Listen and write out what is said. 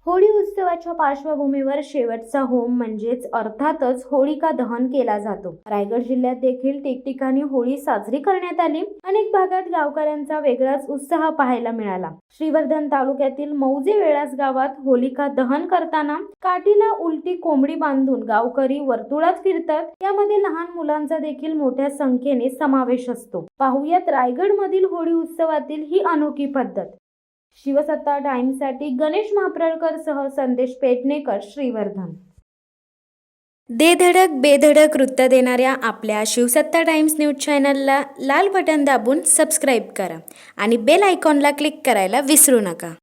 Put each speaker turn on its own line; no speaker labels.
होळी उत्सवाच्या पार्श्वभूमीवर शेवटचा होम म्हणजेच अर्थातच होळिका दहन केला जातो। रायगड जिल्ह्यात देखील ठिकठिकाणी होळी साजरी करण्यात आली। अनेक भागात गावकऱ्यांचा वेगळाच उत्साह पाहायला मिळाला। श्रीवर्धन तालुक्यातील मौजे वेळास गावात होलिका दहन करताना काठीला उलटी कोंबडी बांधून गावकरी वर्तुळात फिरतात। यामध्ये लहान मुलांचा देखील मोठ्या संख्येने समावेश असतो। पाहुयात रायगड मधील होळी उत्सवातील ही अनोखी पद्धत। शिवसत्ता टाइम्ससाठी गणेश महाप्रळकर सह संदेश पेडणेकर, श्रीवर्धन। धडक बेधडक वृत्त देणाऱ्या आपल्या शिवसत्ता टाइम्स न्यूज चॅनलला लाल बटन दाबून सबस्क्राईब करा आणि बेल आयकॉनला क्लिक करायला विसरू नका।